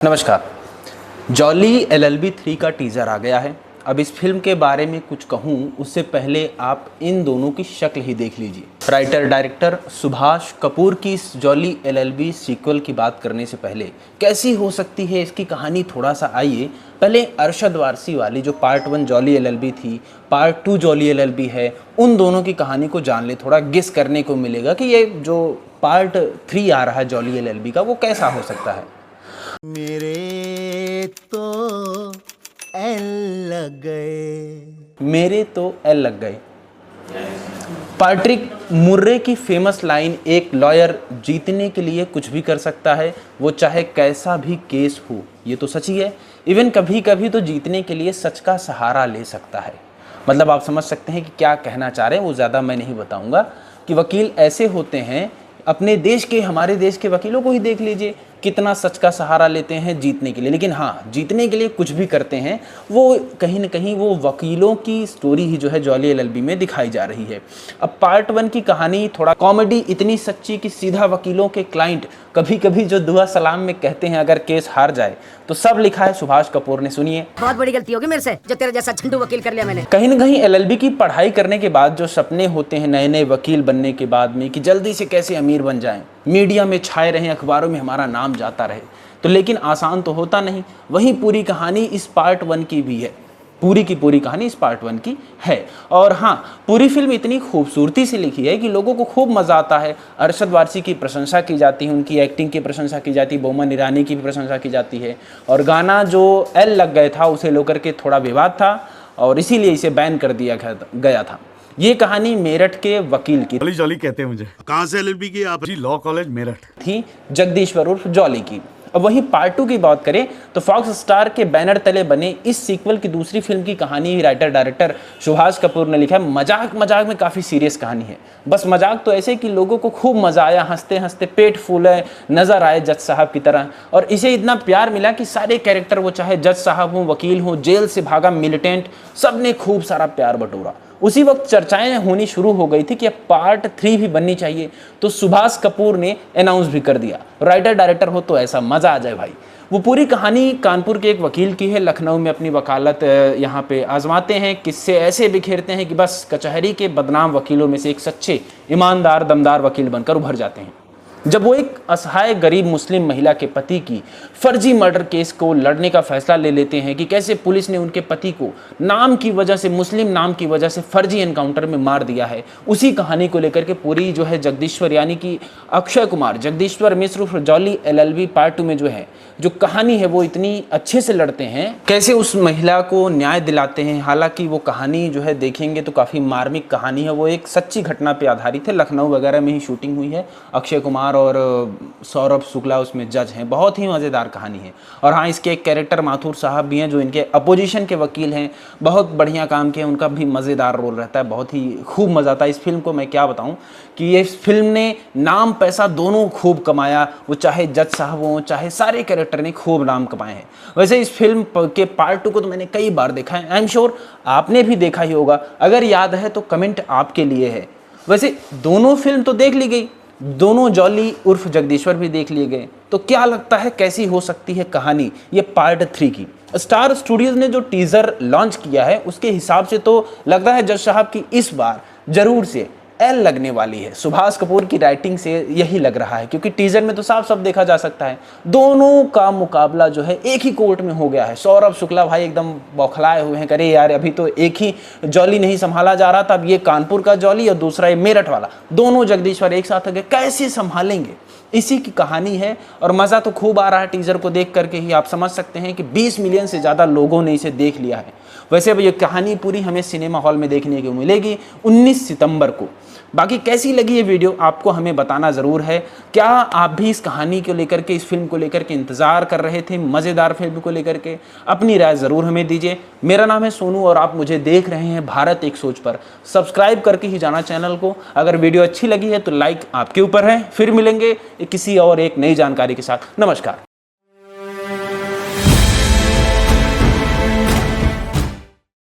नमस्कार। Jolly LLB 3 का teaser आ गया है। अब इस फिल्म के बारे में कुछ कहूँ उससे पहले आप इन दोनों की शक्ल ही देख लीजिए। राइटर डायरेक्टर सुभाष कपूर की इस जॉली LLB सीक्वल की बात करने से पहले कैसी हो सकती है इसकी कहानी थोड़ा सा आइए पहले अरशद वारसी वाली जो पार्ट 1 जॉली LLB थी, पार्ट 2 जॉली LLB है, उन दोनों की कहानी को जान ले। थोड़ा गेस करने को मिलेगा कि ये जो पार्ट 3 आ रहा है जॉली LLB का वो कैसा हो सकता है। मेरे तो एल लग गए, मेरे तो एल लग गए। पैट्रिक मुर्रे की फेमस लाइन, एक लॉयर जीतने के लिए कुछ भी कर सकता है, वो चाहे कैसा भी केस हो। ये तो सच ही है। इवन कभी कभी तो जीतने के लिए सच का सहारा ले सकता है। मतलब आप समझ सकते हैं कि क्या कहना चाह रहे हैं, वो ज़्यादा मैं नहीं बताऊंगा। कि वकील ऐसे होते हैं, अपने देश के, हमारे देश के वकीलों को ही देख लीजिए, कितना सच का सहारा लेते हैं जीतने के लिए। लेकिन हाँ, जीतने के लिए कुछ भी करते हैं। वो कहीं ना कहीं वो वकीलों की स्टोरी ही जो है जॉली LLB में दिखाई जा रही है। अब पार्ट 1 की कहानी थोड़ा कॉमेडी इतनी सच्ची कि सीधा वकीलों के क्लाइंट कभी कभी जो दुआ सलाम में कहते हैं अगर केस हार जाए तो सब लिखा है सुभाष कपूर ने। सुनिए, बहुत बड़ी गलती होगी मेरे से जो तेरे जैसा झंडू वकील कर लिया मैंने। कहीं ना कहीं LLB की पढ़ाई करने के बाद जो सपने होते हैं नए नए वकील बनने के बाद में कि जल्दी से कैसे अमीर बन जाएं, मीडिया में छाए रहें, अखबारों में हमारा नाम जाता रहे, तो लेकिन आसान तो होता नहीं। वही पूरी कहानी इस पार्ट 1 की भी है। पूरी की पूरी कहानी इस पार्ट 1 की है। और हाँ, पूरी फिल्म इतनी खूबसूरती से लिखी है कि लोगों को खूब मज़ा आता है। अरशद वारसी की प्रशंसा की जाती है, उनकी एक्टिंग की प्रशंसा की जाती है, बोमन ईरानी की भी प्रशंसा की जाती है। और गाना जो एल लग गए था उसे लेकर के थोड़ा विवाद था और इसीलिए इसे बैन कर दिया गया था। ये कहानी मेरठ के वकील की जॉली जॉली कहते हैं मुझे। कहाँ से LLB की आप? जी, लॉ कॉलेज मेरठ थी, जगदीश्वर उर्फ जॉली की। अब वहीं पार्ट 2 की बात करें तो फॉक्स स्टार के बैनर तले बने इस सीक्वल की दूसरी फिल्म की कहानी राइटर डायरेक्टर सुभाष कपूर ने लिखा है। मजाक मजाक में काफ़ी सीरियस कहानी है। बस मजाक तो ऐसे कि लोगों को खूब मज़ा आया, हंसते हंसते पेट फूले नज़र आए जज साहब की तरह। और इसे इतना प्यार मिला कि सारे कैरेक्टर, वो चाहे जज साहब हों, वकील हों, जेल से भागा मिलिटेंट, सब ने खूब सारा प्यार बटोरा। उसी वक्त चर्चाएं होनी शुरू हो गई थी कि अब पार्ट 3 भी बननी चाहिए। तो सुभाष कपूर ने अनाउंस भी कर दिया, राइटर डायरेक्टर हो तो ऐसा मज़ा आ जाए भाई। वो पूरी कहानी कानपुर के एक वकील की है, लखनऊ में अपनी वकालत यहाँ पे आजमाते हैं, किस्से ऐसे बिखेरते हैं कि बस कचहरी के बदनाम वकीलों में से एक सच्चे ईमानदार दमदार वकील बनकर उभर जाते हैं। जब वो एक असहाय गरीब मुस्लिम महिला के पति की फर्जी मर्डर केस को लड़ने का फैसला ले लेते हैं कि कैसे पुलिस ने उनके पति को नाम की वजह से, मुस्लिम नाम की वजह से फर्जी एनकाउंटर में मार दिया है, उसी कहानी को लेकर के पूरी जो है जगदीश्वर यानी कि अक्षय कुमार, जगदीश्वर मिश्र उर्फ जॉली LLB पार्ट 2 में जो है जो कहानी है वो इतनी अच्छे से लड़ते हैं, कैसे उस महिला को न्याय दिलाते हैं। हालांकि वो कहानी जो है देखेंगे तो काफ़ी मार्मिक कहानी है। वो एक सच्ची घटना पे आधारित है, लखनऊ वगैरह में ही शूटिंग हुई है। अक्षय कुमार और सौरभ शुक्ला उसमें जज हैं। बहुत ही मज़ेदार कहानी है। और हाँ, इसके एक कैरेक्टर माथुर साहब भी हैं जो इनके अपोजिशन के वकील हैं, बहुत बढ़िया काम किया, उनका भी मज़ेदार रोल रहता है। बहुत ही खूब मज़ा आता है। इस फिल्म को मैं क्या बताऊं कि ये फिल्म ने नाम पैसा दोनों खूब कमाया। वो चाहे जज साहब हों, चाहे सारे कैरेक्टर ने खूब नाम कमाए हैं। वैसे इस फिल्म के पार्ट 2 को तो मैंने कई बार देखा है, आई एम श्योर आपने भी देखा ही होगा। अगर याद है तो कमेंट आपके लिए है। वैसे दोनों फिल्म तो देख ली गई, दोनों जॉली उर्फ जगदीश्वर भी देख लिए गए, तो क्या लगता है कैसी हो सकती है कहानी ये पार्ट 3 की? स्टार स्टूडियोज ने जो टीजर लॉन्च किया है उसके हिसाब से तो लगता है जज साहब की इस बार जरूर से एल लगने वाली है। सुभाष कपूर की राइटिंग से यही लग रहा है, क्योंकि टीजर में तो साफ साफ देखा जा सकता है दोनों का मुकाबला जो है एक ही कोर्ट में हो गया है। सौरभ शुक्ला भाई एकदम बौखलाए हुए हैं, करे यार अभी तो एक ही जॉली नहीं संभाला जा रहा था, अब ये कानपुर का जॉली और दूसरा ये मेरठ वाला, दोनों जगदीश्वर एक साथ गए, कैसे संभालेंगे? इसी की कहानी है और मज़ा तो खूब आ रहा है। टीजर को देख करके ही आप समझ सकते हैं कि 20 मिलियन से ज़्यादा लोगों ने इसे देख लिया है। वैसे अब ये कहानी पूरी हमें सिनेमा हॉल में देखने को मिलेगी 19 सितंबर को। बाकी कैसी लगी ये वीडियो आपको हमें बताना ज़रूर है। क्या आप भी इस कहानी को लेकर के, इस फिल्म को लेकर के इंतज़ार कर रहे थे, मज़ेदार फिल्म को लेकर के? अपनी राय ज़रूर हमें दीजिए। मेरा नाम है सोनू और आप मुझे देख रहे हैं भारत एक सोच पर। सब्सक्राइब करके ही जाना चैनल को। अगर वीडियो अच्छी लगी है तो लाइक आपके ऊपर है। फिर मिलेंगे किसी और एक नई जानकारी के साथ। नमस्कार।